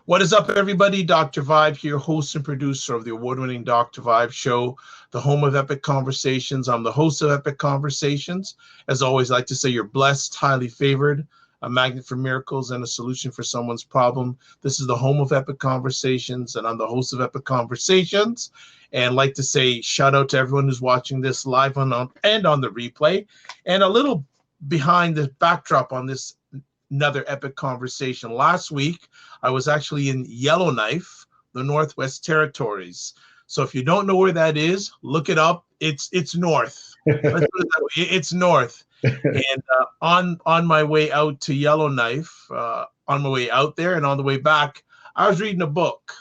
What is up, everybody? Dr. Vibe here, host and producer of the award-winning Dr. Vibe show, the home of epic conversations. I'm the host of Epic Conversations. As always, I like to say you're blessed, highly favored, a magnet for miracles, and a solution for someone's problem. This is the home of Epic Conversations, and I'm the host of Epic Conversations. And like to say shout out to everyone who's watching this live and on the replay. And a little behind the backdrop on this another epic conversation. Last week, I was actually in Yellowknife, the Northwest Territories. So if you don't know where that is, look it up. It's north. Let's put it that way. It's north. And on my way out to Yellowknife, on my way out there and on the way back, I was reading a book.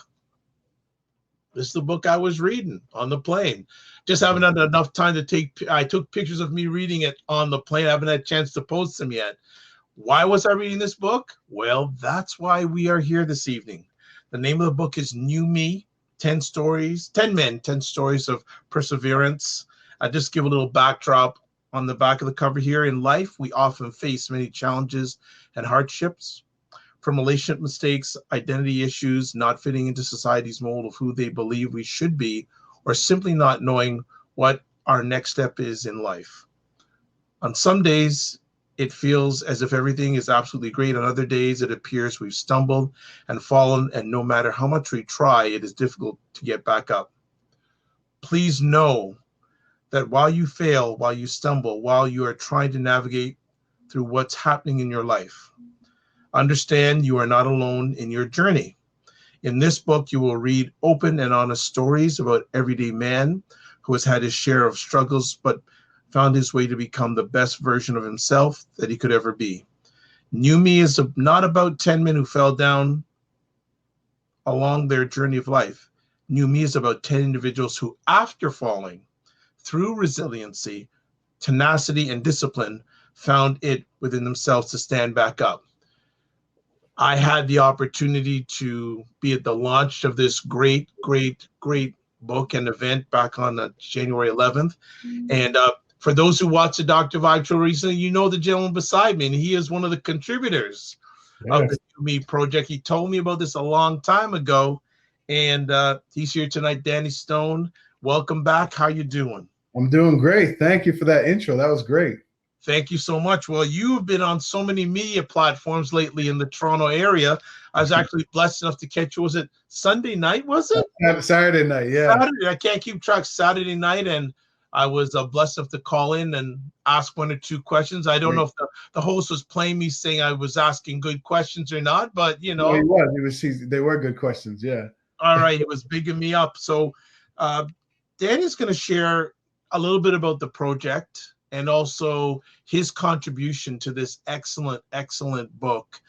This is the book I was reading on the plane. Just haven't had enough time to I took pictures of me reading it on the plane. I haven't had a chance to post them yet. Why was I reading this book? Well, that's why we are here this evening. The name of the book is New Me, 10 Stories, 10 Men, 10 Stories of Perseverance. I just give a little backdrop on the back of the cover here. In life, we often face many challenges and hardships, from relationship mistakes, identity issues, not fitting into society's mold of who they believe we should be, or simply not knowing what our next step is in life. On some days, it feels as if everything is absolutely great. On other days, it appears we've stumbled and fallen, and no matter how much we try, it is difficult to get back up. Please know that while you fail, while you stumble, while you are trying to navigate through what's happening in your life, understand you are not alone in your journey. In this book, you will read open and honest stories about everyday man who has had his share of struggles, but found his way to become the best version of himself that he could ever be. New Me is not about 10 men who fell down along their journey of life. New Me is about 10 individuals who, after falling, through resiliency, tenacity, and discipline, found it within themselves to stand back up. I had the opportunity to be at the launch of this great book and event back on January 11th. And for those who watched the Dr. Vibe show recently, you know the gentleman beside me, and he is one of the contributors of the New Me project. He told me about this a long time ago, and he's here tonight. Danny Stone, welcome back. How you doing? I'm doing great. Thank you for that intro. That was great. Thank you so much. Well, you've been on so many media platforms lately in the Toronto area. I was actually blessed enough to catch you. Was it Sunday night, was it? Saturday night, yeah. Saturday. I can't keep track. Saturday night, and I was blessed enough to call in and ask one or two questions. I don't know if the host was playing me saying I was asking good questions or not, but, you know. No, he was. They were good questions, yeah. All right. It was bigging me up. So Danny's going to share a little bit about the project and also his contribution to this excellent book.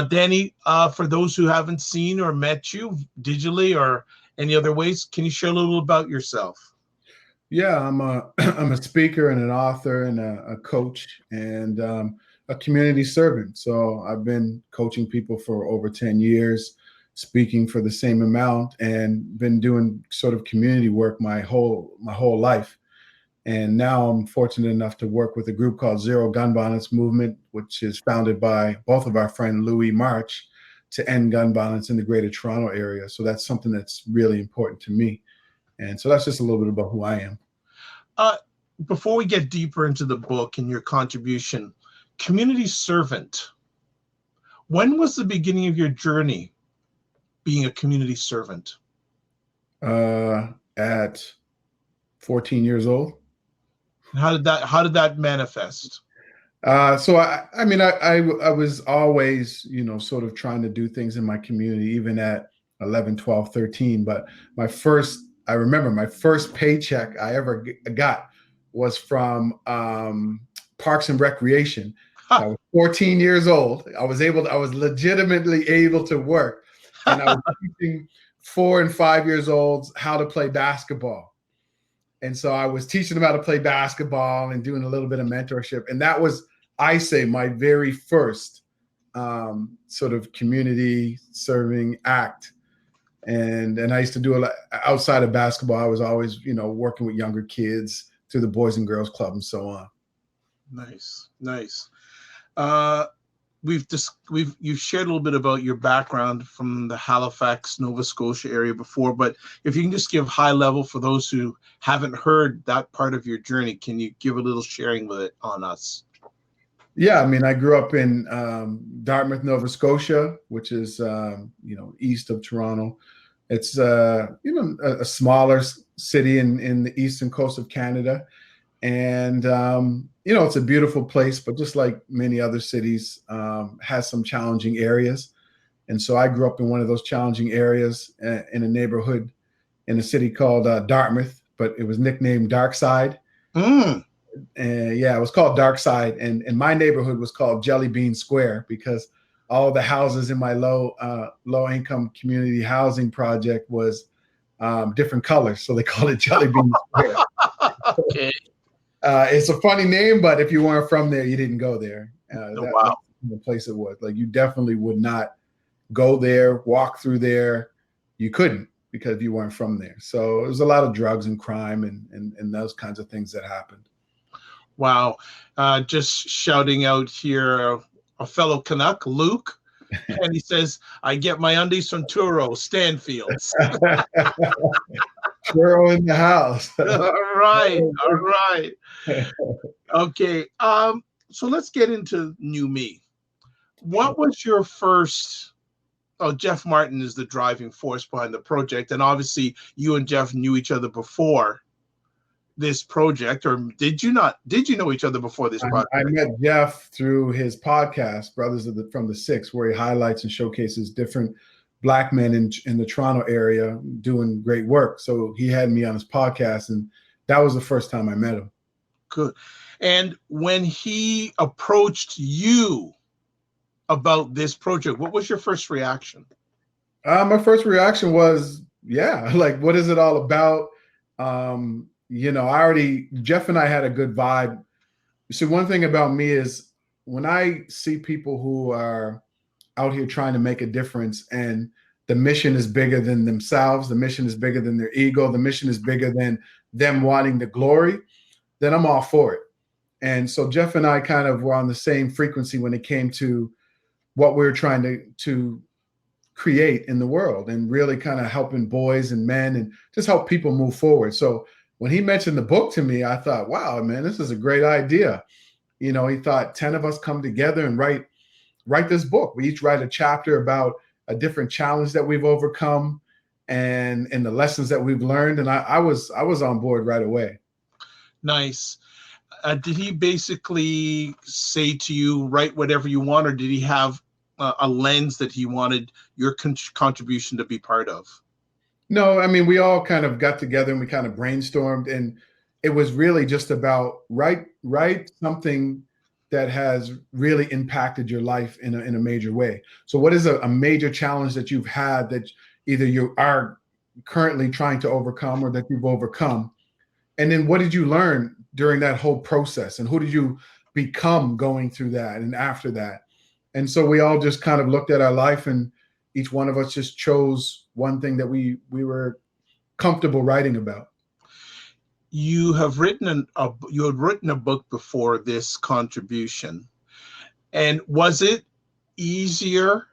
Danny, for those who haven't seen or met you digitally or any other ways, can you share a little about yourself? Yeah, I'm a speaker and an author and a coach and a community servant. So I've been coaching people for over 10 years, speaking for the same amount, and been doing sort of community work my whole life. And now I'm fortunate enough to work with a group called Zero Gun Violence Movement, which is founded by both of our friend Louis March, to end gun violence in the greater Toronto area. So that's something that's really important to me. And so that's just a little bit about who I am. Before we get deeper into the book and your contribution, community servant, when was the beginning of your journey being a community servant? At 14 years old. How did that manifest? So I was always, sort of trying to do things in my community, even at 11, 12, 13. But I remember my first paycheck I ever got was from Parks and Recreation. I was 14 years old. I was legitimately able to work. And I was teaching 4 and 5 years olds how to play basketball. And so I was teaching them how to play basketball and doing a little bit of mentorship. And that was, I say, my very first sort of community serving act. And I used to do a lot outside of basketball. I was always, working with younger kids through the Boys and Girls Club and so on. Nice. you've shared a little bit about your background from the Halifax, Nova Scotia area before, but if you can just give high level for those who haven't heard that part of your journey, can you give a little sharing with it on us? Yeah, I mean, I grew up in Dartmouth, Nova Scotia, which is east of Toronto. It's a smaller city in the eastern coast of Canada, and it's a beautiful place, but just like many other cities, has some challenging areas. And so I grew up in one of those challenging areas in a neighborhood in a city called Dartmouth, but it was nicknamed Dark Side. Mm. And yeah, it was called Dark Side, and my neighborhood was called Jelly Bean Square because all the houses in my low income community housing project was different colors, so they called it Jelly Bean Square. Okay. It's a funny name, but if you weren't from there, you didn't go there. Wow. That's the place it was. Like, you definitely would not go there, walk through there. You couldn't, because you weren't from there. So it was a lot of drugs and crime and those kinds of things that happened. Wow. Just shouting out here, a fellow Canuck, Luke, and he says, I get my undies from Truro, Stanfields. Truro in the house. All right. Okay. So let's get into New Me. What was your first? Oh, Jeff Martin is the driving force behind the project, and obviously you and Jeff knew each other before this project, or did you not? Did you know each other before this project? I met Jeff through his podcast, Brothers from the Six, where he highlights and showcases different Black men in the Toronto area doing great work. So he had me on his podcast, and that was the first time I met him. Good. And when he approached you about this project, what was your first reaction? My first reaction was, yeah, like, what is it all about? Jeff and I had a good vibe. So one thing about me is when I see people who are out here trying to make a difference, and the mission is bigger than themselves, the mission is bigger than their ego, the mission is bigger than them wanting the glory, then I'm all for it. And so Jeff and I kind of were on the same frequency when it came to what we were trying to create in the world, and really kind of helping boys and men and just help people move forward. So when he mentioned the book to me, I thought, wow, man, this is a great idea. He thought 10 of us come together and write this book. We each write a chapter about a different challenge that we've overcome and the lessons that we've learned. And I was on board right away. Nice. Did he basically say to you, write whatever you want, or did he have a lens that he wanted your contribution to be part of? No, I mean, we all kind of got together and we kind of brainstormed, and it was really just about write something that has really impacted your life in a major way. So what is a major challenge that you've had that either you are currently trying to overcome or that you've overcome? And then what did you learn during that whole process? And who did you become going through that and after that? And so we all just kind of looked at our life, and each one of us just chose one thing that we were comfortable writing about. You had written a book before this contribution, and was it easier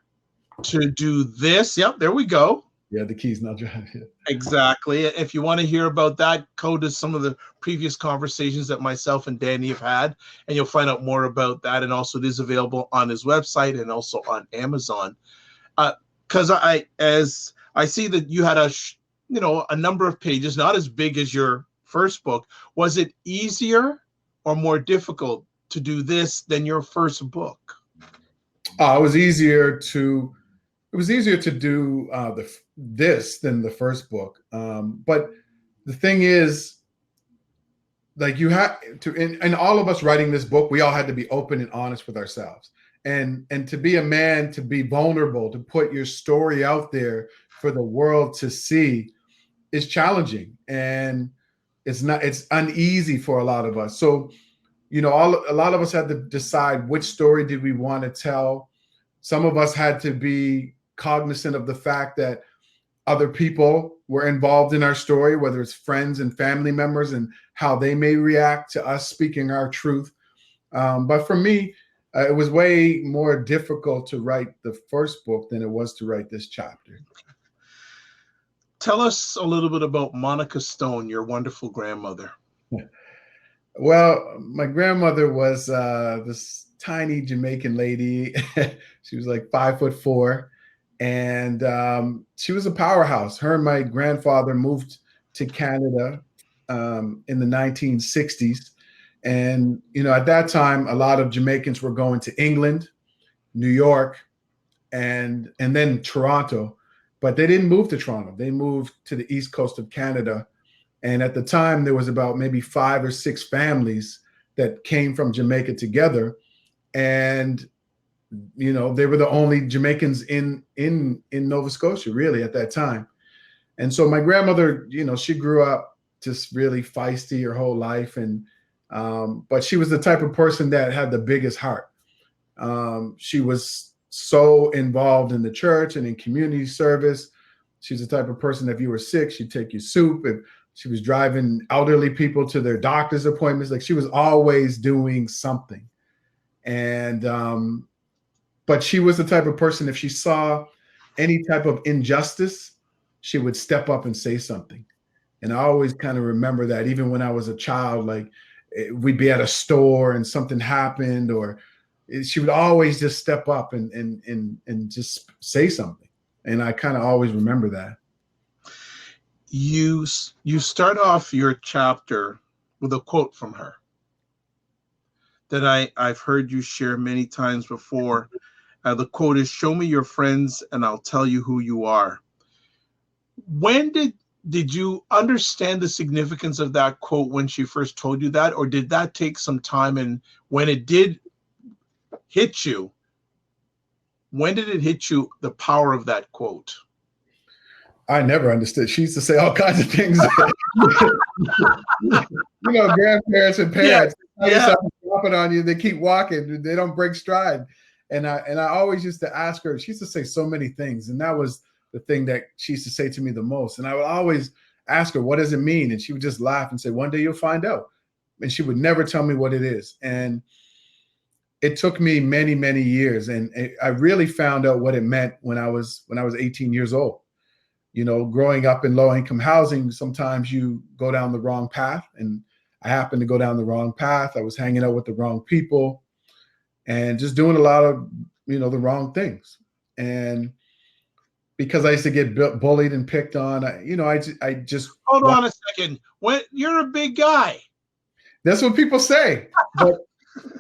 to do this? Yep, there we go. Yeah, the key's not driving. Exactly. If you want to hear about that, go to some of the previous conversations that myself and Danny have had, and you'll find out more about that. And also, it is available on his website and also on Amazon. Because as I see that you had a number of pages, not as big as your first book. Was it easier or more difficult to do this than your first book? It was easier to do this than the first book. But the thing is, like, you had to, and all of us writing this book, we all had to be open and honest with ourselves. And to be a man, to be vulnerable, to put your story out there for the world to see is challenging. And it's uneasy for a lot of us. So, a lot of us had to decide which story did we want to tell. Some of us had to be cognizant of the fact that other people were involved in our story, whether it's friends and family members, and how they may react to us speaking our truth. But for me, It was way more difficult to write the first book than it was to write this chapter. Tell us a little bit about Monica Stone, your wonderful grandmother. Well, my grandmother was this tiny Jamaican lady. She was like 5'4", and she was a powerhouse. Her and my grandfather moved to Canada in the 1960s, and at that time, a lot of Jamaicans were going to England, New York, and then Toronto, but they didn't move to Toronto. They moved to the east coast of Canada. And at the time, there was about maybe 5 or 6 families that came from Jamaica together. And, they were the only Jamaicans in Nova Scotia, really, at that time. And so my grandmother, she grew up just really feisty her whole life. And, but she was the type of person that had the biggest heart. She was so involved in the church and in community service. She's the type of person that if you were sick, she'd take you soup. If she was driving elderly people to their doctor's appointments, like she was always doing something. And, but she was the type of person, if she saw any type of injustice, she would step up and say something. And I always kind of remember that even when I was a child, like we'd be at a store and something happened, or she would always just step up and just say something. And I kind of always remember that. You start off your chapter with a quote from her that I've heard you share many times before. The quote is, "Show me your friends and I'll tell you who you are." When did you understand the significance of that quote when she first told you that, or did that take some time? And when it did hit you, when did it hit you, the power of that quote? I never understood. She used to say all kinds of things. Grandparents and parents, yeah. Dropping on you, they keep walking, they don't break stride. And I always used to ask her, she used to say so many things. And that was the thing that she used to say to me the most. And I would always ask her, what does it mean? And she would just laugh and say, one day you'll find out. And she would never tell me what it is. And it took me many, many years. And I really found out what it meant when I was 18 years old. Growing up in low-income housing, sometimes you go down the wrong path. And I happened to go down the wrong path. I was hanging out with the wrong people and just doing a lot of, the wrong things. And because I used to get bullied and picked on, I just hold on a second. When you're a big guy, that's what people say. But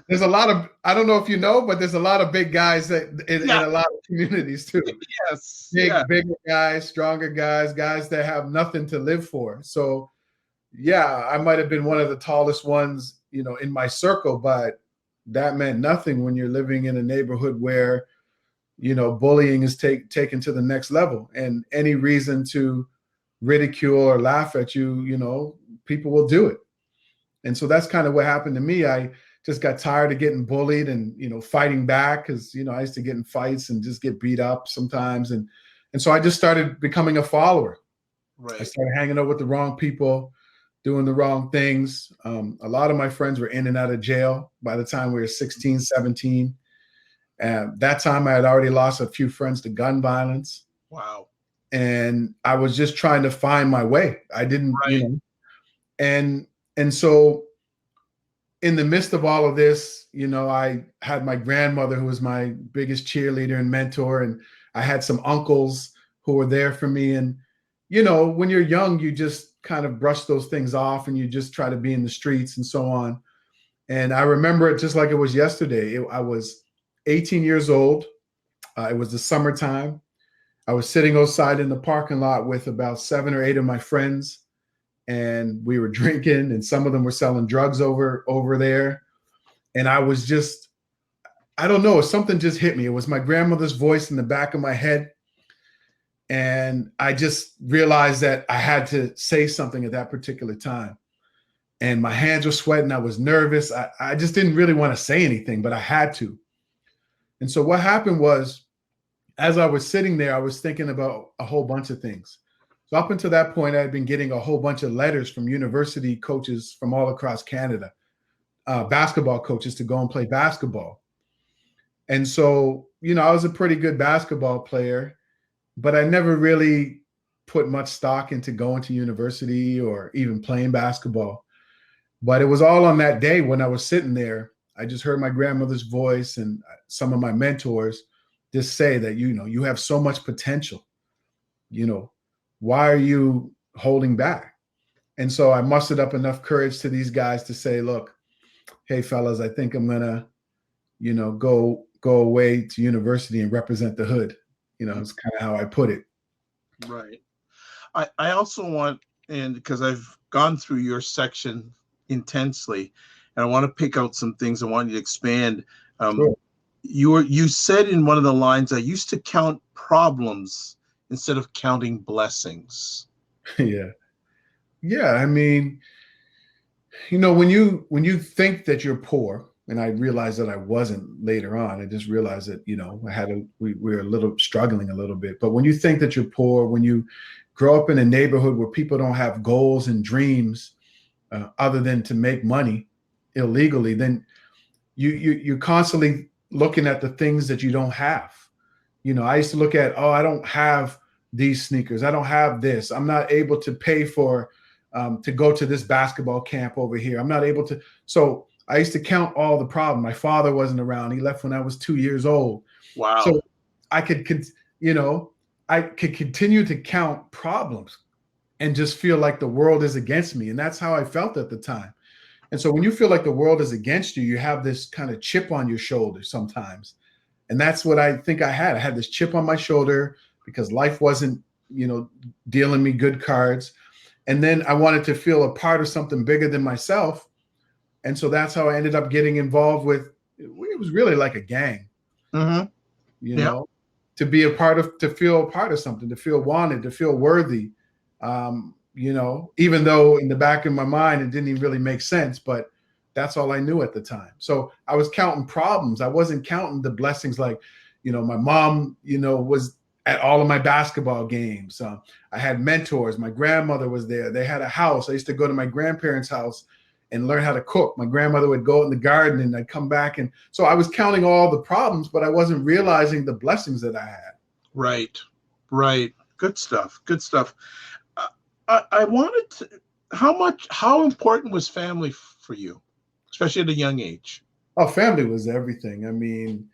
there's a lot of, I don't know if you know, but there's a lot of big guys in a lot of communities too. Yes, bigger guys, stronger guys that have nothing to live for. So, yeah, I might have been one of the tallest ones, in my circle, but that meant nothing when you're living in a neighborhood where, bullying is taken to the next level, and any reason to ridicule or laugh at you, people will do it. And so that's kind of what happened to me. I just got tired of getting bullied and, fighting back, because, I used to get in fights and just get beat up sometimes. And so I just started becoming a follower. Right. I started hanging out with the wrong people, doing the wrong things. A lot of my friends were in and out of jail by the time we were 16, 17. And that time I had already lost a few friends to gun violence. Wow. And I was just trying to find my way. I didn't, right. And so in the midst of all of this, I had my grandmother, who was my biggest cheerleader and mentor. And I had some uncles who were there for me. And, when you're young, you just kind of brush those things off and you just try to be in the streets and so on. And I remember it just like it was yesterday. I was 18 years old. It was the summertime. I was sitting outside in the parking lot with about 7 or 8 of my friends, and we were drinking, and some of them were selling drugs over there. And I was just, I don't know, something just hit me. It was my grandmother's voice in the back of my head. And I just realized that I had to say something at that particular time. And my hands were sweating. I was nervous. I just didn't really want to say anything, but I had to. And so what happened was, as I was sitting there, I was thinking about a whole bunch of things. So up until that point, I had been getting a whole bunch of letters from university coaches from all across Canada, basketball coaches, to go and play basketball. And so, I was a pretty good basketball player, but I never really put much stock into going to university or even playing basketball. But it was all on that day when I was sitting there. I just heard my grandmother's voice and some of my mentors just say that, you have so much potential. Why are you holding back? And so I mustered up enough courage to these guys to say, look, hey, fellas, I think I'm going to, go away to university and represent the hood. It's kind of how I put it. Right. I also want, and because I've gone through your section intensely, and I want to pick out some things I want you to expand. Sure. You said in one of the lines, I used to count problems instead of counting blessings. Yeah. Yeah. I mean, when you think that you're poor, and I realized that I wasn't later on. I just realized that, we were a little struggling a little bit. But when you think that you're poor, when you grow up in a neighborhood where people don't have goals and dreams other than to make money illegally, then you're constantly looking at the things that you don't have. I used to look at, I don't have these sneakers. I don't have this. I'm not able to pay for to go to this basketball camp over here. I'm not able to. So I used to count all the problems. My father wasn't around. He left when I was 2 years old. Wow. So I could continue to count problems and just feel like the world is against me. And that's how I felt at the time. And so when you feel like the world is against you, you have this kind of chip on your shoulder sometimes. And that's what I think I had. I had this chip on my shoulder because life wasn't, dealing me good cards. And then I wanted to feel a part of something bigger than myself. And so that's how I ended up getting involved with, it was really like a gang, to be a part of, to feel a part of something, to feel wanted, to feel worthy. Even though in the back of my mind, it didn't even really make sense, but that's all I knew at the time. So I was counting problems. I wasn't counting the blessings. Like, my mom, was at all of my basketball games. I had mentors. My grandmother was there. They had a house. I used to go to my grandparents' house and learn how to cook. My grandmother would go in the garden and I'd come back. And so I was counting all the problems, but I wasn't realizing the blessings that I had. Right. Good stuff. I wanted to, how important was family for you, especially at a young age? Oh, family was everything. I mean,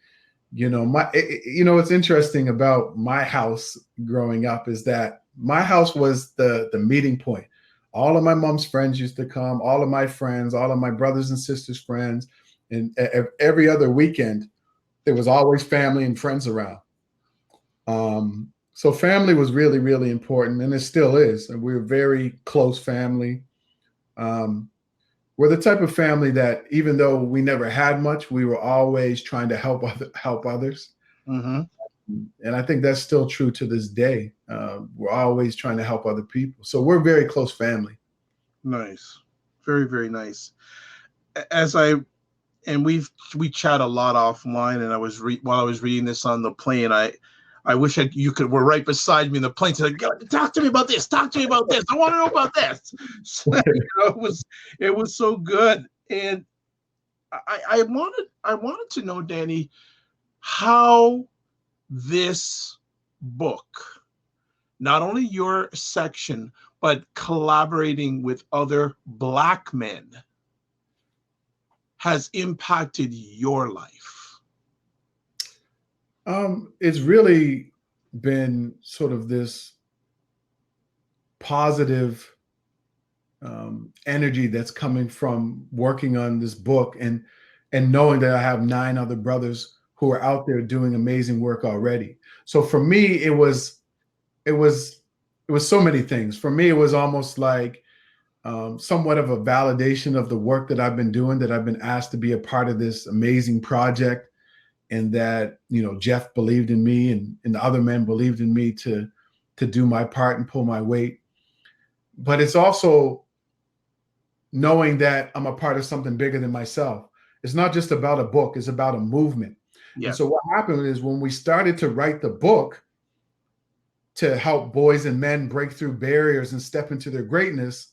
what's interesting about my house growing up is that my house was the meeting point. All of my mom's friends used to come, all of my friends, all of my brothers and sisters' friends. And every other weekend, there was always family and friends around. So family was really, really important, and it still is. And we're a very close family. We're the type of family that even though we never had much, we were always trying to help others. Mm-hmm. And I think that's still true to this day. We're always trying to help other people. So we're a very close family. Nice. Very, very nice. We chat a lot offline, and while I was reading this on the plane, I wish you were right beside me in the plane. So talk to me about this. Talk to me about this. I want to know about this. So, it was so good. And I wanted to know, Danny, how this book, not only your section, but collaborating with other Black men, has impacted your life. It's really been sort of this positive energy that's coming from working on this book and knowing that I have 9 other brothers who are out there doing amazing work already. So for me, it was so many things. For me, it was almost like somewhat of a validation of the work that I've been doing, that I've been asked to be a part of this amazing project, and that, Jeff believed in me and the other men believed in me to do my part and pull my weight. But it's also knowing that I'm a part of something bigger than myself. It's not just about a book, it's about a movement. Yeah. And so what happened is when we started to write the book to help boys and men break through barriers and step into their greatness,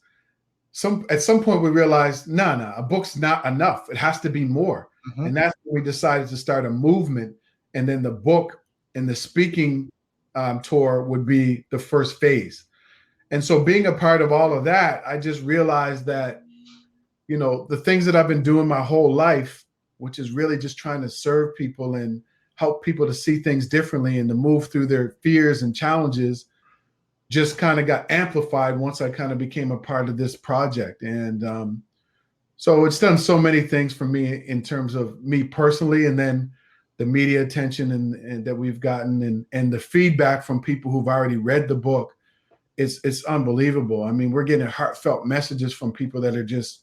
at some point we realized, a book's not enough. It has to be more. Mm-hmm. And that's when we decided to start a movement and then the book and the speaking tour would be the first phase. And so being a part of all of that, I just realized that, the things that I've been doing my whole life, which is really just trying to serve people and help people to see things differently and to move through their fears and challenges, just kind of got amplified once I kind of became a part of this project. And so it's done so many things for me in terms of me personally, and then the media attention and that we've gotten, and the feedback from people who've already read the book. It's unbelievable. I mean, we're getting heartfelt messages from people that are just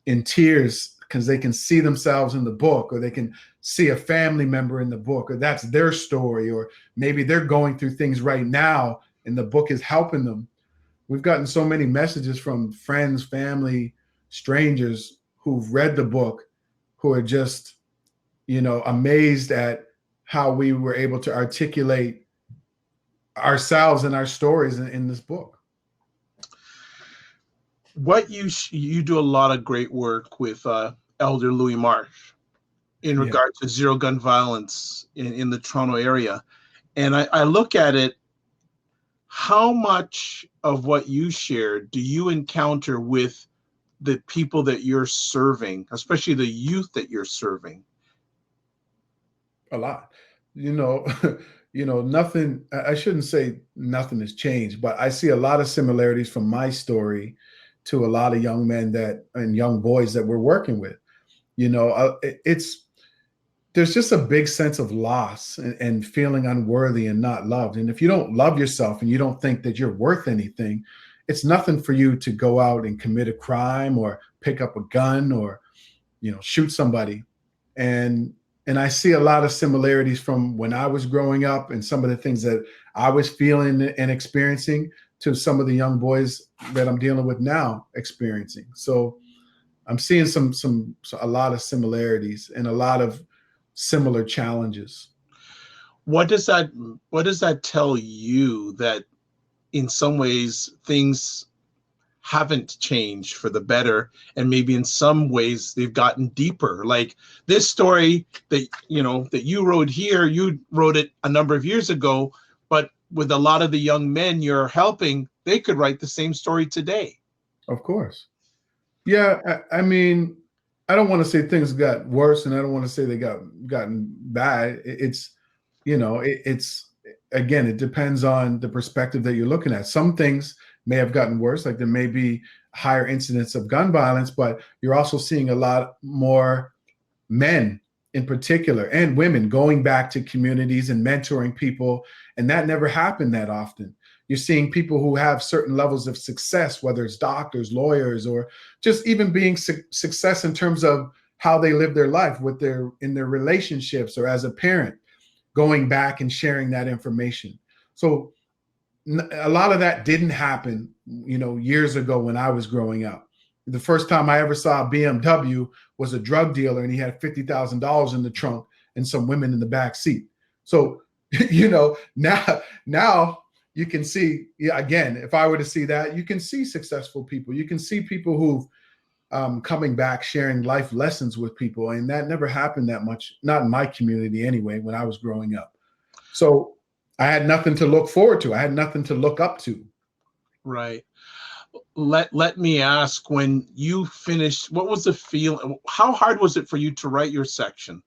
in tears because they can see themselves in the book, or they can see a family member in the book, or that's their story, or maybe they're going through things right now and the book is helping them. We've gotten so many messages from friends, family, strangers who've read the book, who are just, amazed at how we were able to articulate ourselves and our stories in this book. What you do a lot of great work with Elder Louis Marsh in regard to zero gun violence in the Toronto area. And I look at it, how much of what you share do you encounter with the people that you're serving, especially the youth that you're serving? A lot. Nothing, I shouldn't say nothing has changed, but I see a lot of similarities from my story to a lot of young men and young boys that we're working with. It's there's just a big sense of loss and feeling unworthy and not loved. And if you don't love yourself and you don't think that you're worth anything, it's nothing for you to go out and commit a crime or pick up a gun or, shoot somebody. And I see a lot of similarities from when I was growing up and some of the things that I was feeling and experiencing to some of the young boys that I'm dealing with now experiencing. So I'm seeing a lot of similarities and a lot of similar challenges. What does that tell you, that in some ways things haven't changed for the better, and maybe in some ways they've gotten deeper? Like this story that you wrote here, you wrote it a number of years ago, but with a lot of the young men you're helping, they could write the same story today. Of course. Yeah, I mean, I don't want to say things got worse, and I don't want to say they gotten bad. It's again, it depends on the perspective that you're looking at. Some things may have gotten worse, like there may be higher incidents of gun violence, but you're also seeing a lot more men in particular and women going back to communities and mentoring people, and that never happened that often. You're seeing people who have certain levels of success, whether it's doctors, lawyers, or just even being success in terms of how they live their life in their relationships or as a parent, going back and sharing that information. So a lot of that didn't happen, years ago when I was growing up. The first time I ever saw a BMW was a drug dealer, and he had $50,000 in the trunk and some women in the back seat. So, now you can see, again, if I were to see that, you can see successful people. You can see people who've coming back, sharing life lessons with people. And that never happened that much, not in my community anyway, when I was growing up. So I had nothing to look forward to. I had nothing to look up to. Right. Let me ask, when you finished, what was the feeling? How hard was it for you to write your section?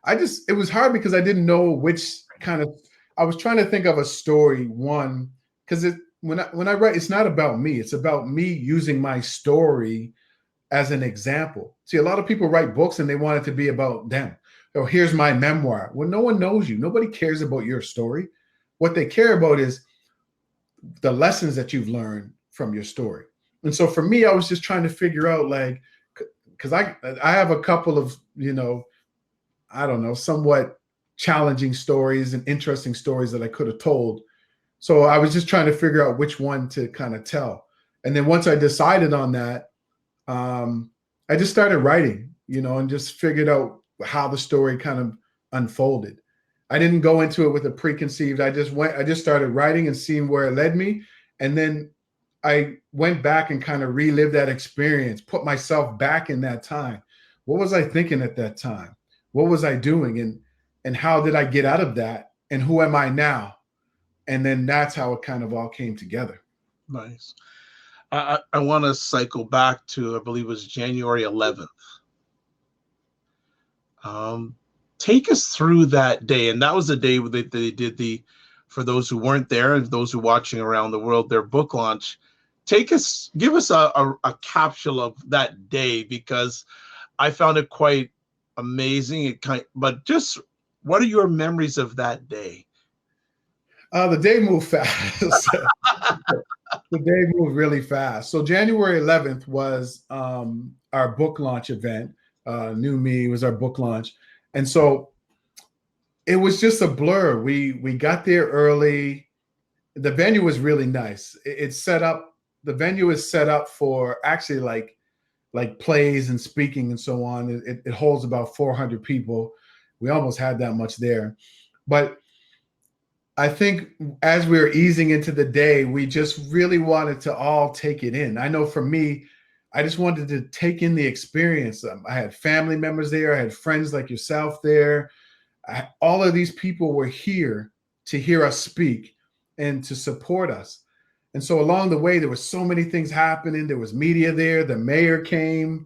It was hard because I didn't know which I was trying to think of a story, one, because when I write, it's not about me. It's about me using my story as an example. See, a lot of people write books and they want it to be about them. So here's my memoir. Well, no one knows you. Nobody cares about your story. What they care about is the lessons that you've learned from your story. And so for me, I was just trying to figure out, like, because I have a couple of, I don't know, somewhat challenging stories and interesting stories that I could have told. So I was just trying to figure out which one to kind of tell. And then once I decided on that, I just started writing, and just figured out how the story kind of unfolded. I didn't go into it with a preconceived. I just started writing and seeing where it led me. And then I went back and kind of relived that experience, put myself back in that time. What was I thinking at that time? What was I doing? and how did I get out of that, and who am I now? And then that's how it kind of all came together. Nice. I want to cycle back to, I believe it was January 11th. Take us through that day. And that was the day that they did the, for those who weren't there and those who are watching around the world, their book launch. Give us a capsule of that day, because I found it quite amazing. But just what are your memories of that day? The day moved fast. The day moved really fast. So January 11th was our book launch event. New Me was our book launch. And so it was just a blur. We got there early. The venue was really nice. It's set up, the venue is set up for actually like plays and speaking and so on. It holds about 400 people. We almost had that much there. But I think as we were easing into the day, we just really wanted to all take it in. I know for me, I just wanted to take in the experience. I had family members there. I had friends like yourself there. All of these people were here to hear us speak and to support us. And so along the way, there were so many things happening. There was media there. The mayor came.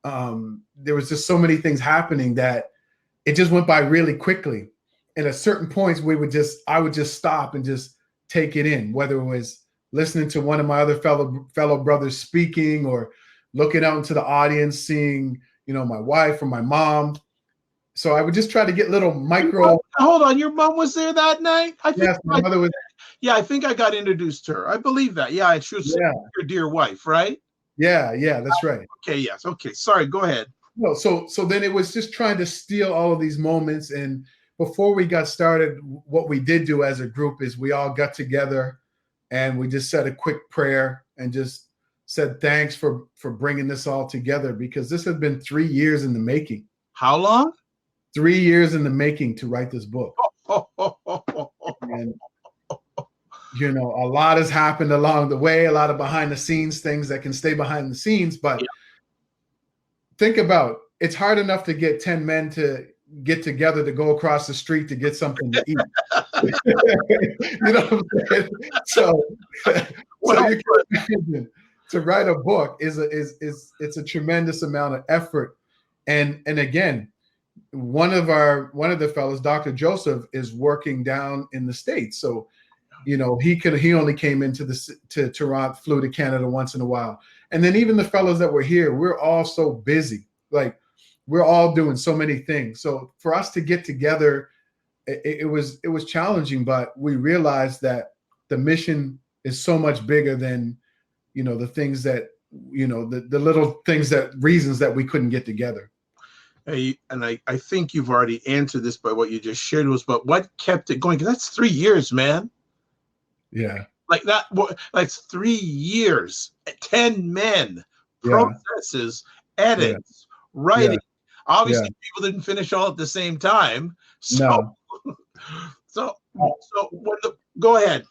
There was just so many things happening that it just went by really quickly. And at certain points, I would just stop and just take it in, whether it was listening to one of my other fellow brothers speaking, or looking out into the audience, seeing, my wife or my mom. So I would just try to get little micro. Hold on, your mom was there that night? Yes, my mother was. Yeah, I think I got introduced to her. I believe that. Yeah, she was your dear wife, right? Yeah, that's right. Okay, yes. Okay, sorry, go ahead. No, so then it was just trying to steal all of these moments. And before we got started, what we did do as a group is we all got together and we just said a quick prayer and just said thanks for bringing this all together, because this has been 3 years in the making. How long? 3 years in the making to write this book. And a lot has happened along the way, a lot of behind the scenes things that can stay behind the scenes. But think about, it's hard enough to get 10 men to get together to go across the street to get something to eat. You know what I'm saying? So you can imagine, to write a book is a tremendous amount of effort. And again, one of the fellows, Dr. Joseph, is working down in the States. So, he only came to Toronto, flew to Canada once in a while. And then even the fellows that were here, we're all so busy. Like, we're all doing so many things. So for us to get together, it was challenging, but we realized that the mission is so much bigger than, the things that, the little things, reasons that we couldn't get together. And I think you've already answered this by what you just shared but what kept it going? 'Cause that's 3 years, man. Yeah. Like that, like 3 years, 10 men, processes, edits, writing. Obviously, people didn't finish all at the same time. So, go ahead.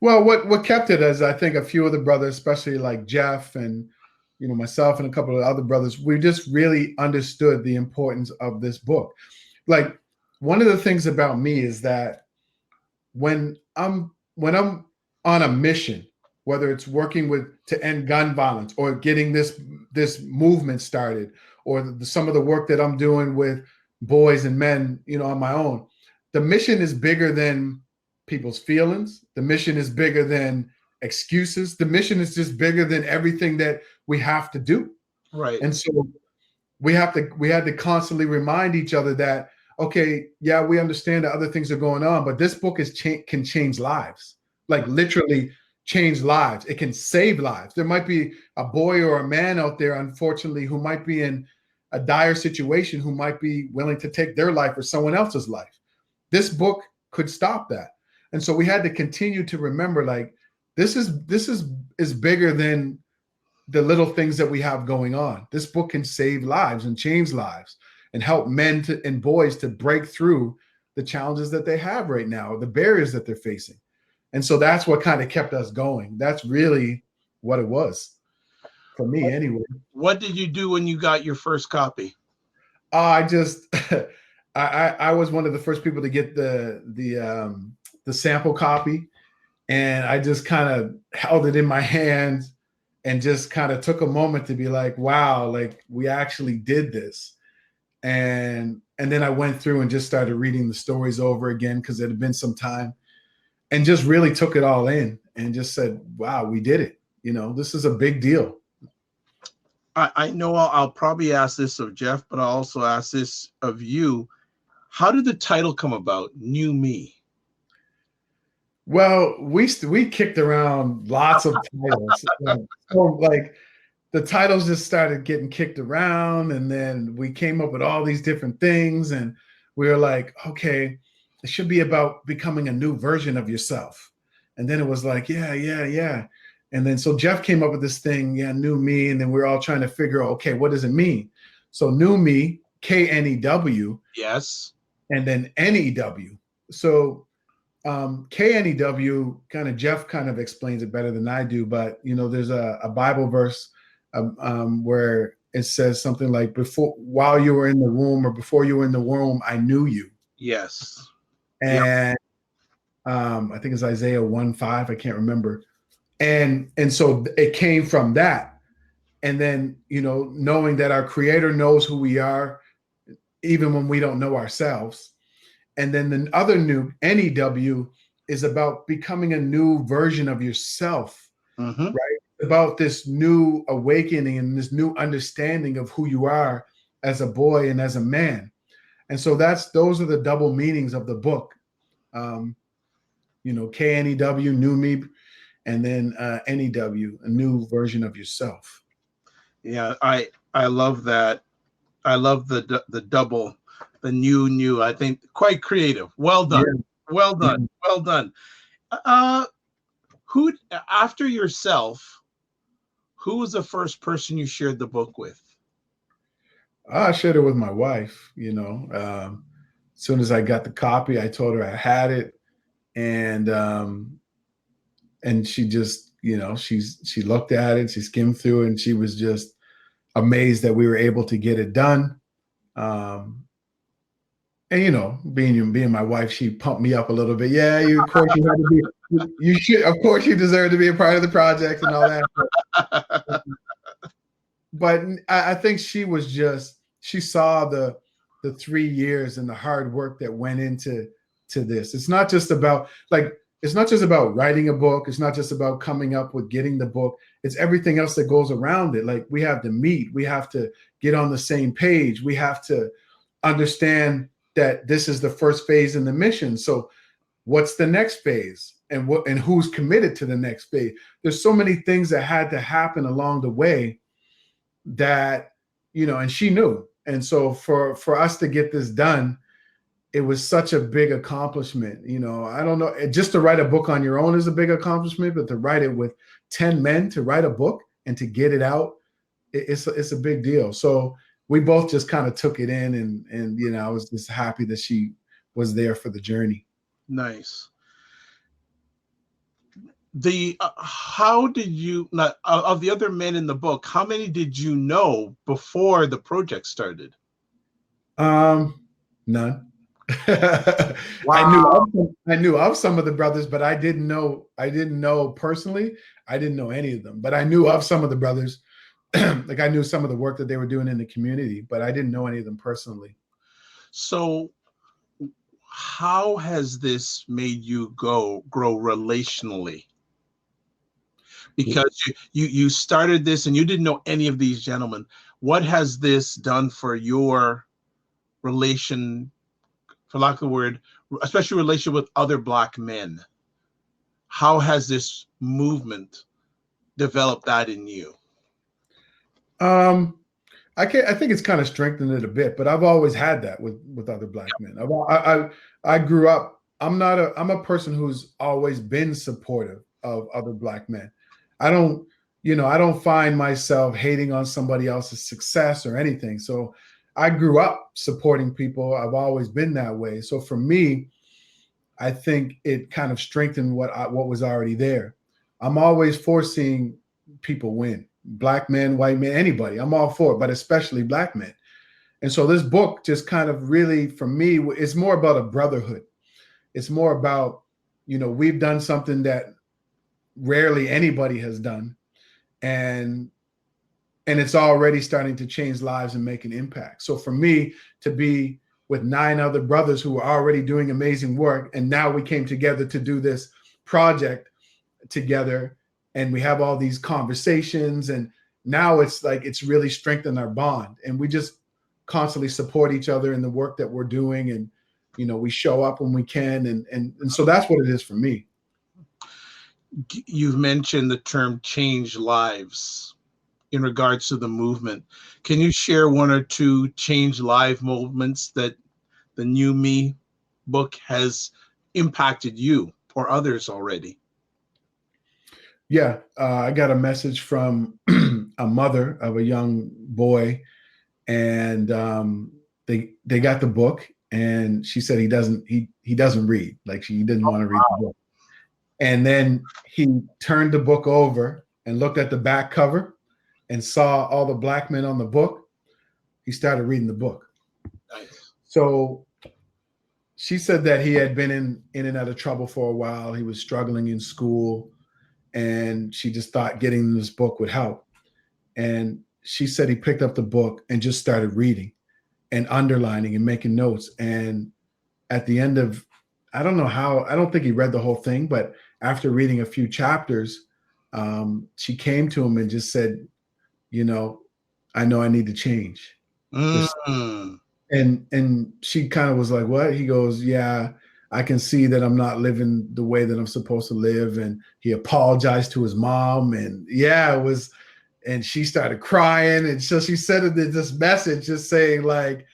Well, what kept it is, I think, a few of the brothers, especially like Jeff and myself and a couple of other brothers, we just really understood the importance of this book. Like, one of the things about me is that when I'm on a mission, whether it's working to end gun violence or getting this movement started, or some of the work that I'm doing with boys and men, on my own, the mission is bigger than people's feelings. The mission is bigger than excuses. The mission is just bigger than everything that we have to do. Right. And so we had to constantly remind each other that, okay, yeah, we understand that other things are going on, but this book can change lives, like literally change lives. It can save lives. There might be a boy or a man out there, unfortunately, who might be in a dire situation, who might be willing to take their life or someone else's life. This book could stop that. And so we had to continue to remember, like, this is bigger than the little things that we have going on. This book can save lives and change lives and help men and boys to break through the challenges that they have right now, the barriers that they're facing. And so that's what kind of kept us going. That's really what it was for me, anyway. What did you do when you got your first copy? I just I was one of the first people to get the sample copy, and I just kind of held it in my hands and just kind of took a moment to be like, wow, like we actually did this. And then I went through and just started reading the stories over again because it had been some time, and just really took it all in and just said, wow, we did it. You know, this is a big deal. I know I'll probably ask this of Jeff, but I'll also ask this of you. How did the title come about, New Me? Well, we kicked around lots of titles. So like the titles just started getting kicked around, and then we came up with all these different things, and we were like, okay, it should be about becoming a new version of yourself. And then it was like, yeah. And then so Jeff came up with this thing, yeah, new me, and then we are all trying to figure out, okay, what does it mean? So new me, KNEW, Yes. and then NEW. So KNEW, kind of Jeff kind of explains it better than I do, but you know, there's a Bible verse where it says something like, "Before, while you were in the womb, or before you were in the womb, I knew you." Yes. Yep. And I think it's Isaiah 1:5. I can't remember. And so it came from that. And then, you know, knowing that our Creator knows who we are, even when we don't know ourselves. And then the other new NEW is about becoming a new version of yourself, Mm-hmm. right? About this new awakening and this new understanding of who you are as a boy and as a man. And so those are the double meanings of the book. Um, you know, KNEW, new me, and then NEW, a new version of yourself. Yeah, I love that. I love the double, the new. I think quite creative. Well Yeah. done. Well done. Yeah. Well done. Uh, who after yourself? Who was the first person you shared the book with? I shared it with my wife, you know. As soon as I got the copy, I told her I had it, and she just, you know, she looked at it, she skimmed through it, and she was just amazed that we were able to get it done. Um, and you know, being my wife, she pumped me up a little bit. Yeah, you of course you had to be, you should, of course you deserve to be a part of the project and all that. But I think she saw the 3 years and the hard work that went into this. It's not just about writing a book. It's not just about coming up with getting the book. It's everything else that goes around it. Like we have to meet, we have to get on the same page, we have to understand that this is the first phase in the mission. So what's the next phase, and who's committed to the next phase? There's so many things that had to happen along the way that, you know, and she knew. And so for us to get this done, it was such a big accomplishment. You know, I don't know, just to write a book on your own is a big accomplishment, but to write it with 10 men, to write a book and to get it out, it's a big deal. So we both just kind of took it in, and you know, I was just happy that she was there for the journey. Nice. The how did you not of the other men in the book? How many did you know before the project started? None. Wow. I knew of some of the brothers, but I didn't know personally. I didn't know any of them, but I knew of some of the brothers. Like I knew some of the work that they were doing in the community, but I didn't know any of them personally. So how has this made you grow relationally? Because you started this and you didn't know any of these gentlemen. What has this done for your relation, for lack of a word, especially relation with other Black men? How has this movement developed that in you? Um, I think it's kind of strengthened it a bit, but I've always had that with other Black men. I grew up. I'm a person who's always been supportive of other Black men. I don't, you know, I don't find myself hating on somebody else's success or anything. So I grew up supporting people. I've always been that way. So for me, I think it kind of strengthened what was already there. I'm always for seeing people win. Black men, white men, anybody. I'm all for it, but especially Black men. And so this book just kind of really, for me, it's more about a brotherhood. It's more about, we've done something that rarely anybody has done. And it's already starting to change lives and make an impact. So for me to be with 9 other brothers who were already doing amazing work, and now we came together to do this project together, and we have all these conversations, and now it's like it's really strengthened our bond, and we just constantly support each other in the work that we're doing, and we show up when we can, and so that's what it is for me. You've mentioned the term change lives in regards to the movement. Can you share 1 or 2 change live moments that the New Me book has impacted you or others already? Yeah, I got a message from a mother of a young boy, and they got the book, and she said he doesn't read, like he didn't want to read the book. And then he turned the book over and looked at the back cover and saw all the black men on the book. He started reading the book. Nice. So she said that he had been in and out of trouble for a while. He was struggling in school, and she just thought getting this book would help. And she said he picked up the book and just started reading and underlining and making notes. And at the end of, I don't know how, I don't think he read the whole thing, but after reading a few chapters, she came to him and just said, I know I need to change. And she kind of was like, what? He goes, yeah, I can see that I'm not living the way that I'm supposed to live. And he apologized to his mom. And yeah, it was, and she started crying. And so she said this message just saying, like,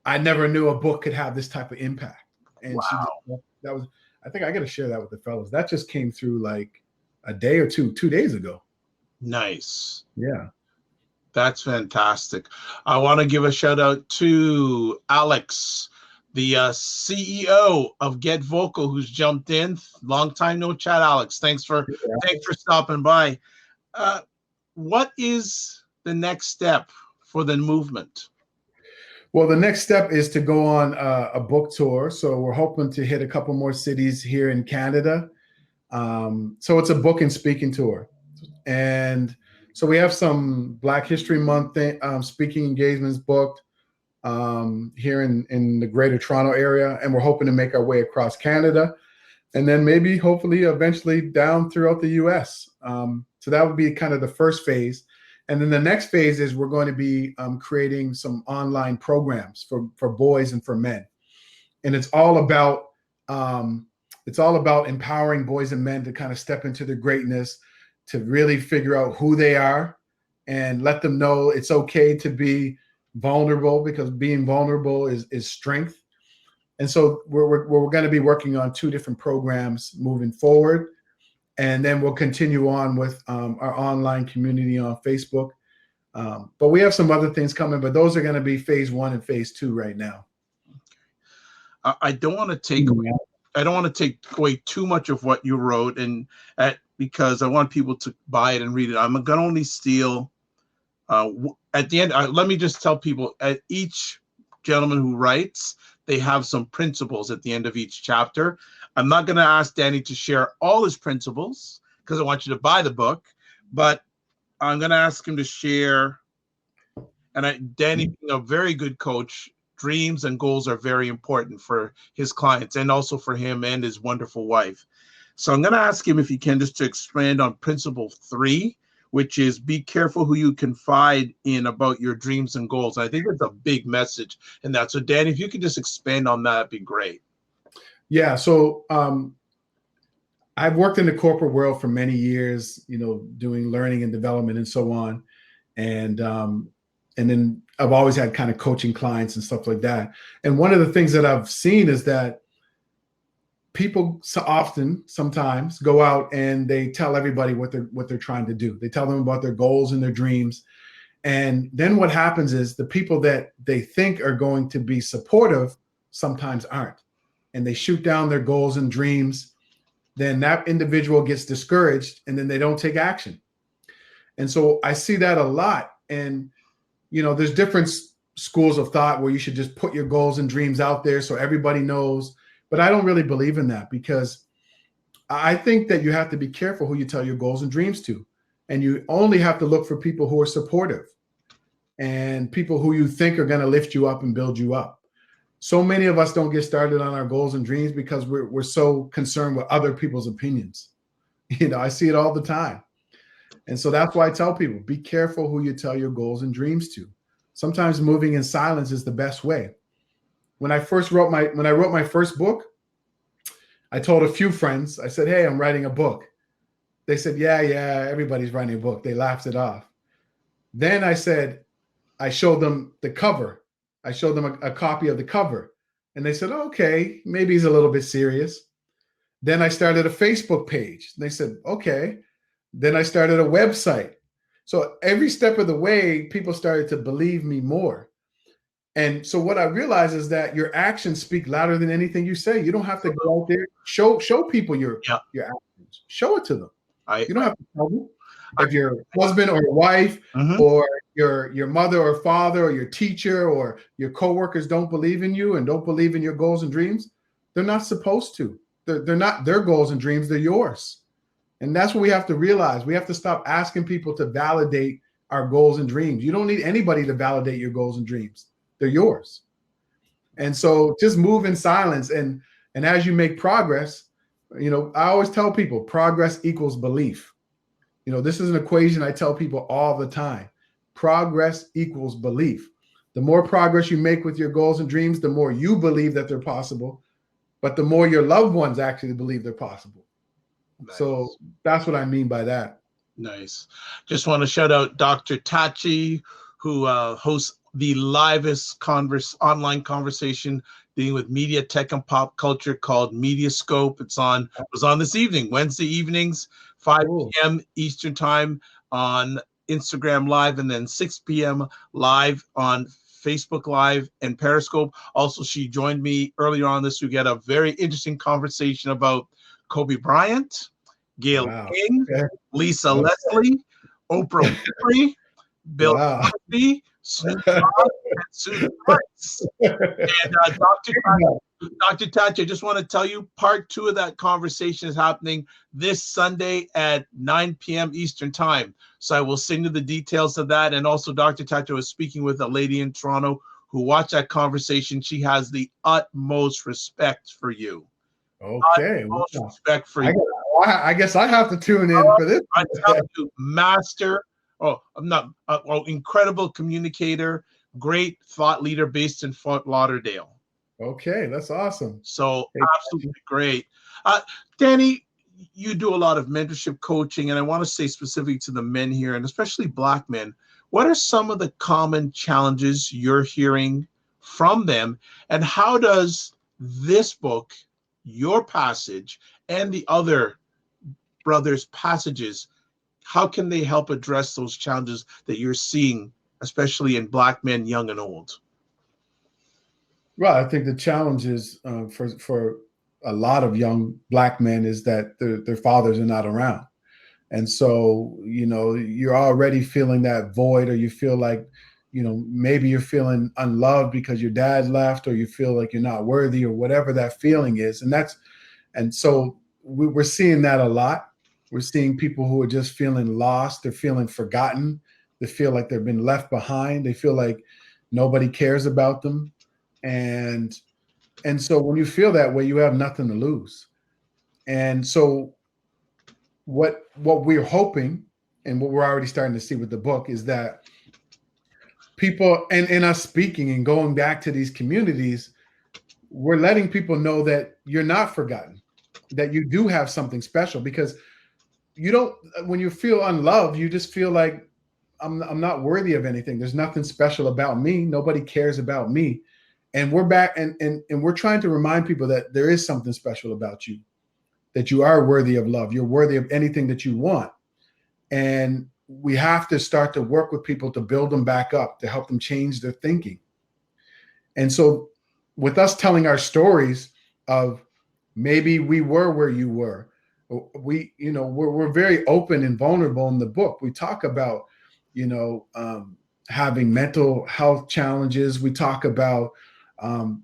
I never knew a book could have this type of impact. And wow. That was, I think I got to share that with the fellows. That just came through like a day or 2 days ago. Nice. Yeah. That's fantastic. I want to give a shout out to Alex, the CEO of Get Vocal, who's jumped in. Long time no chat, Alex. Thanks for stopping by. What is the next step for the movement? Well, the next step is to go on a book tour. So we're hoping to hit a couple more cities here in Canada. So it's a book and speaking tour. And so we have some Black History Month speaking engagements booked here in the Greater Toronto area. And we're hoping to make our way across Canada, and then maybe hopefully eventually down throughout the US. So that would be kind of the first phase. And then the next phase is we're going to be creating some online programs for boys and for men. And it's all about empowering boys and men to kind of step into their greatness, to really figure out who they are and let them know it's okay to be vulnerable, because being vulnerable is strength. And so we're going to be working on 2 different programs moving forward. And then we'll continue on with our online community on Facebook. But we have some other things coming, but those are going to be phase 1 and phase 2 right now. I don't want to take away too much of what you wrote, because I want people to buy it and read it. I'm going to only steal at the end. Let me just tell people, at each gentleman who writes, they have some principles at the end of each chapter. I'm not going to ask Danny to share all his principles because I want you to buy the book, but I'm going to ask him to share. And Danny, being a very good coach, dreams and goals are very important for his clients and also for him and his wonderful wife. So I'm going to ask him if he can just to expand on principle 3, which is be careful who you confide in about your dreams and goals. And I think that's a big message in that. So Danny, if you could just expand on that, it'd be great. Yeah. So I've worked in the corporate world for many years, doing learning and development and so on. And then I've always had kind of coaching clients and stuff like that. And one of the things that I've seen is that people sometimes go out and they tell everybody what they're trying to do. They tell them about their goals and their dreams. And then what happens is the people that they think are going to be supportive sometimes aren't. And they shoot down their goals and dreams. Then that individual gets discouraged and then they don't take action. And so I see that a lot. And, there's different schools of thought where you should just put your goals and dreams out there so everybody knows. But I don't really believe in that, because I think that you have to be careful who you tell your goals and dreams to. And you only have to look for people who are supportive and people who you think are going to lift you up and build you up. So many of us don't get started on our goals and dreams because we're so concerned with other people's opinions. I see it all the time. And so that's why I tell people, be careful who you tell your goals and dreams to. Sometimes moving in silence is the best way. When I wrote my first book, I told a few friends, I said, hey, I'm writing a book. They said, yeah, everybody's writing a book. They laughed it off. Then I showed them the cover. I showed them a copy of the cover. And they said, okay, maybe he's a little bit serious. Then I started a Facebook page. They said, okay. Then I started a website. So every step of the way, people started to believe me more. And so what I realized is that your actions speak louder than anything you say. You don't have to go out there, show people your actions. Show it to them. You don't have to tell them. If your husband or wife or your mother or father or your teacher or your coworkers don't believe in you and don't believe in your goals and dreams, they're not supposed to. They're not their goals and dreams, they're yours. And that's what we have to realize. We have to stop asking people to validate our goals and dreams. You don't need anybody to validate your goals and dreams. They're yours. And so just move in silence. And as you make progress, I always tell people progress equals belief. This is an equation I tell people all the time. Progress equals belief. The more progress you make with your goals and dreams, the more you believe that they're possible, but the more your loved ones actually believe they're possible. Nice. So that's what I mean by that. Nice. Just want to shout out Dr. Tachi, who hosts the livest online conversation dealing with media, tech, and pop culture called Mediascope. It was on this evening, Wednesday evenings, 5 p.m. Eastern time on Instagram Live, and then 6 p.m. live on Facebook Live and Periscope. Also, she joined me earlier on this week. We had a very interesting conversation about Kobe Bryant, Gail King, Lisa Leslie, Oprah Winfrey, Bill Cosby, Snoop Dogg, and Susan Rice. And Dr. Tachi, I just want to tell you, part 2 of that conversation is happening this Sunday at 9 p.m. Eastern time. So I will send you the details of that. And also, Dr. Tachi was speaking with a lady in Toronto who watched that conversation. She has the utmost respect for you. Okay. Utmost respect for you. I guess I have to tune in for this. I tell you, master. Incredible communicator, great thought leader based in Fort Lauderdale. Okay, that's awesome. So absolutely great. Danny, you do a lot of mentorship coaching, and I want to say specifically to the men here, and especially Black men, what are some of the common challenges you're hearing from them, and how does this book, your passage, and the other brothers' passages, how can they help address those challenges that you're seeing, especially in Black men, young and old? Well, I think the challenge is for a lot of young Black men is that their fathers are not around. And so, you're already feeling that void, or you feel like, maybe you're feeling unloved because your dad left, or you feel like you're not worthy, or whatever that feeling is. And so we're seeing that a lot. We're seeing people who are just feeling lost. They're feeling forgotten. They feel like they've been left behind. They feel like nobody cares about them. And so when you feel that way, you have nothing to lose. And so what we're hoping, and what we're already starting to see with the book, is that people, and in us speaking and going back to these communities, we're letting people know that you're not forgotten, that you do have something special. Because when you feel unloved, you just feel like I'm not worthy of anything. There's nothing special about me. Nobody cares about me. And we're back, and we're trying to remind people that there is something special about you, that you are worthy of love. You're worthy of anything that you want. And we have to start to work with people to build them back up, to help them change their thinking. And so with us telling our stories of maybe we were where you were, we're very open and vulnerable in the book. We talk about, having mental health challenges. We talk about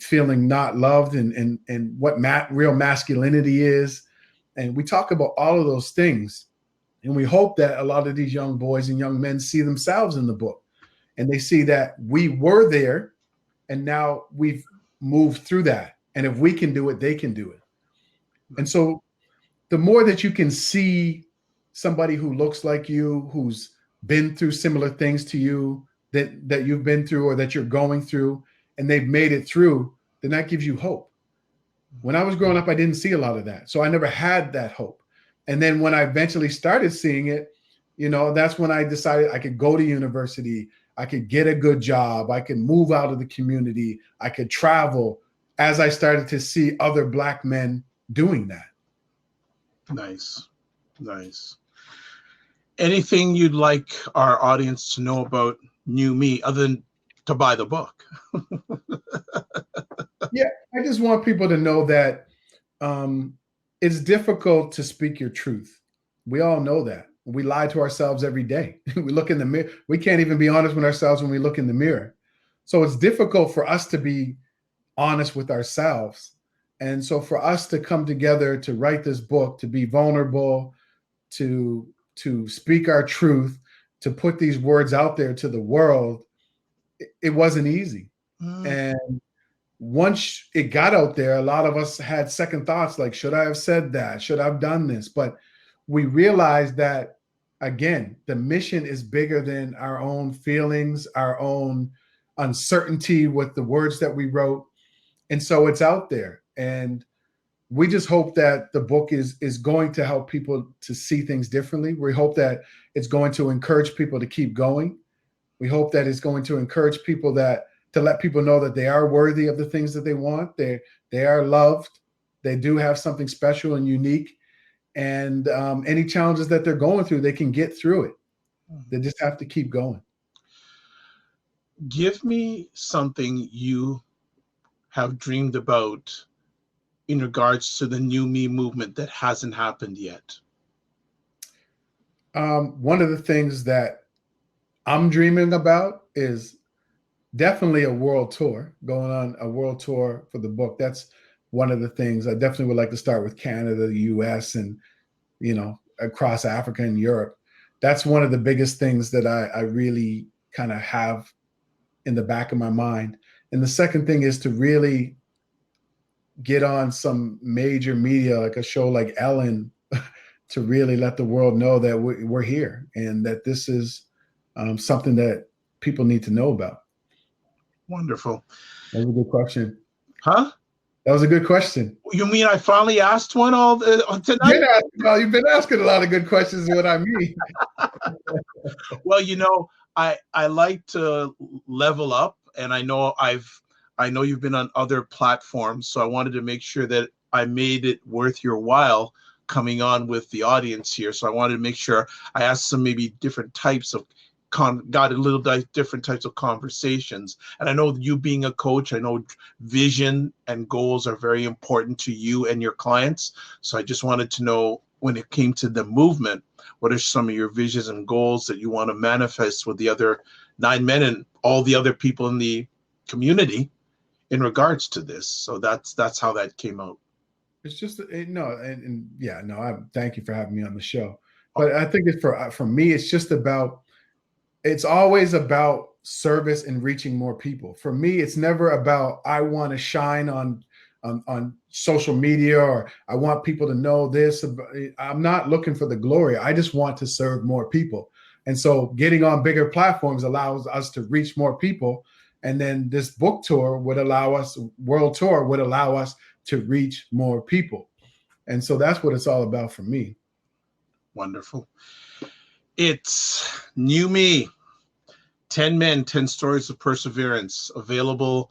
feeling not loved and what real masculinity is. And we talk about all of those things. And we hope that a lot of these young boys and young men see themselves in the book, and they see that we were there and now we've moved through that. And if we can do it, they can do it. And so the more that you can see somebody who looks like you, who's been through similar things to you that you've been through or that you're going through, and they've made it through, then that gives you hope. When I was growing up, I didn't see a lot of that. So I never had that hope. And then when I eventually started seeing it, that's when I decided I could go to university, I could get a good job, I could move out of the community, I could travel, as I started to see other Black men doing that. Nice. Nice. Anything you'd like our audience to know about New Me other than to buy the book? Yeah, I just want people to know that it's difficult to speak your truth. We all know that. We lie to ourselves every day. We look in the mirror. We can't even be honest with ourselves when we look in the mirror. So it's difficult for us to be honest with ourselves. And so for us to come together to write this book, to be vulnerable, to speak our truth, to put these words out there to the world, it wasn't easy. And once it got out there, a lot of us had second thoughts like, should I have said that? Should I have done this? But we realized that, again, the mission is bigger than our own feelings, our own uncertainty with the words that we wrote. And so it's out there. And we just hope that the book is going to help people to see things differently. We hope that it's going to encourage people to keep going. We hope that it's going to encourage people to let people know that they are worthy of the things that they want. They are loved. They do have something special and unique. And any challenges that they're going through, they can get through it. They just have to keep going. Give me something you have dreamed about in regards to the New Me movement that hasn't happened yet. One of the things that I'm dreaming about is definitely a world tour, going on a world tour for the book. That's one of the things. I definitely would like to start with Canada, the US, and, across Africa and Europe. That's one of the biggest things that I really kind of have in the back of my mind. And the second thing is to really get on some major media, like a show like Ellen, to really let the world know that we're here and that this is something that people need to know about. Wonderful. That was a good question. Huh? That was a good question. You mean I finally asked one tonight? You've been asking a lot of good questions is what I mean. Well, I like to level up, and I know you've been on other platforms, so I wanted to make sure that I made it worth your while coming on with the audience here. So I wanted to make sure I asked some maybe different types of got a little different types of conversations. And I know you being a coach, I know vision and goals are very important to you and your clients. So I just wanted to know, when it came to the movement, what are some of your visions and goals that you want to manifest with the other 9 men and all the other people in the community in regards to this? So that's how that came out. It's just thank you for having me on the show. But I think it's for me, it's always about service and reaching more people. For me, it's never about I want to shine on social media or I want people to know this. I'm not looking for the glory. I just want to serve more people. And so getting on bigger platforms allows us to reach more people. And then this book tour would allow us, world tour would allow us to reach more people. And so that's what it's all about for me. Wonderful. It's New Me, 10 Men, 10 Stories of Perseverance, available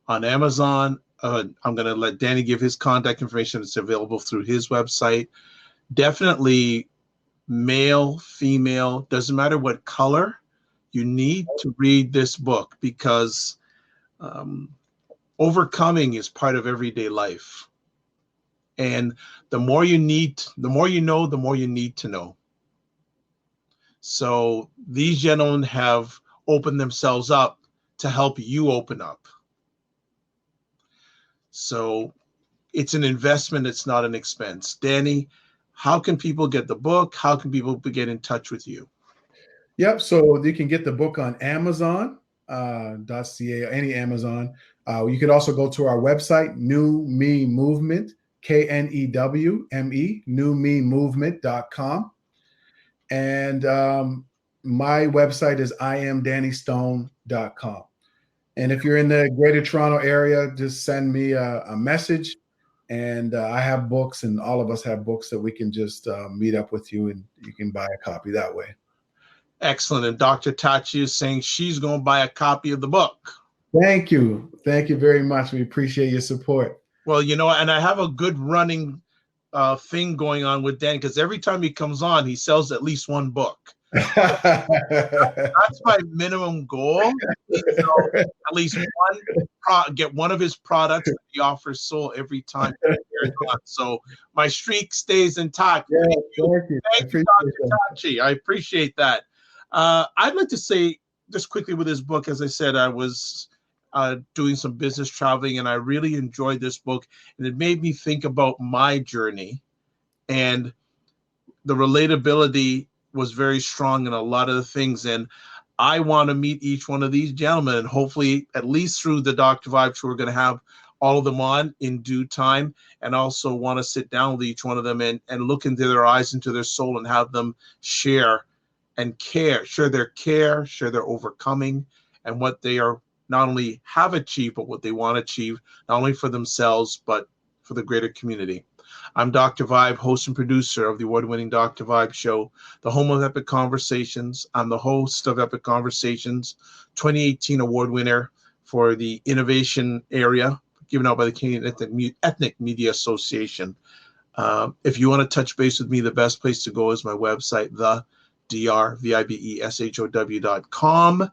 on Amazon. I'm going to let Danny give his contact information. It's available through his website. Definitely male, female, doesn't matter what color, you need to read this book, because overcoming is part of everyday life. And the more you know, the more you need to know. So these gentlemen have open themselves up to help you open up. So it's an investment. It's not an expense. Danny, how can people get the book? How can people get in touch with you? Yep. So you can get the book on Amazon, .ca, any Amazon. You could also go to our website, New Me Movement, KNEWME, newmemovement.com. And my website is IamDannyStone.com. And if you're in the Greater Toronto area, just send me a message. And I have books, and all of us have books that we can just meet up with you, and you can buy a copy that way. Excellent. And Dr. Tachi is saying she's going to buy a copy of the book. Thank you. Thank you very much. We appreciate your support. Well, you know, and I have a good running thing going on with Dan, because every time he comes on, he sells at least one book. That's my minimum goal. At least get one of his products that he offers sold every time. So my streak stays intact. Yeah, thank you, Dr. Tachi. I appreciate that. I'd like to say just quickly with this book, as I said, I was doing some business traveling, and I really enjoyed this book, and it made me think about my journey, and the relatability was very strong in a lot of the things. And I want to meet each one of these gentlemen, and hopefully at least through the Dr. Vibe Show, we're going to have all of them on in due time, and also want to sit down with each one of them and look into their eyes, into their soul, and have them share their overcoming, and what they are not only have achieved, but what they want to achieve, not only for themselves, but for the greater community. I'm Dr. Vibe, host and producer of the award-winning Dr. Vibe Show, the home of Epic Conversations. I'm the host of Epic Conversations, 2018 award winner for the innovation area, given out by the Canadian Ethnic Media Association. If you want to touch base with me, the best place to go is my website, thedrvibeshow.com.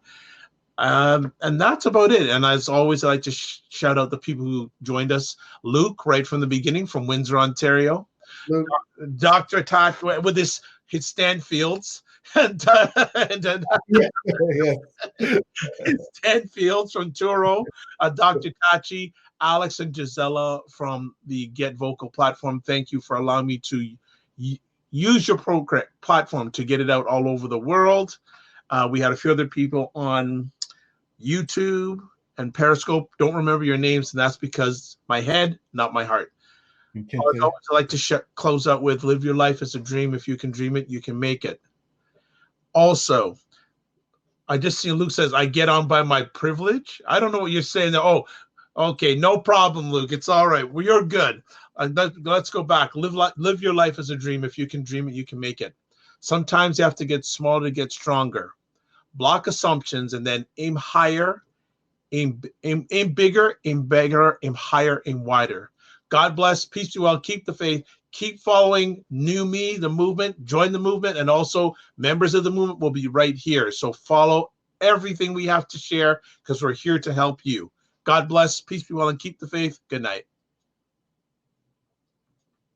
And that's about it. And as always, I like to shout out the people who joined us. Luke, right from the beginning, from Windsor, Ontario. Luke. Dr. Tack with his Stanfields. Stanfields from Truro. Dr. Tachi, Alex, and Gisela from the Get Vocal platform. Thank you for allowing me to use your platform to get it out all over the world. We had a few other people on YouTube and Periscope. Don't remember your names, and that's because my head, not my heart. I like to close out with, live your life as a dream. If you can dream it, you can make it. Also, I just see Luke says, I get on by my privilege. I don't know what you're saying. Oh, okay, no problem, Luke. It's all right. Well, you're good. Let's go back. Live your life as a dream. If you can dream it, you can make it. Sometimes you have to get smaller to get stronger. Block assumptions, and then aim higher, aim bigger, aim better, aim higher, aim wider. God bless. Peace be well. Keep the faith. Keep following New Me, the movement. Join the movement, and also members of the movement will be right here. So follow everything we have to share, because we're here to help you. God bless. Peace be well, and keep the faith. Good night.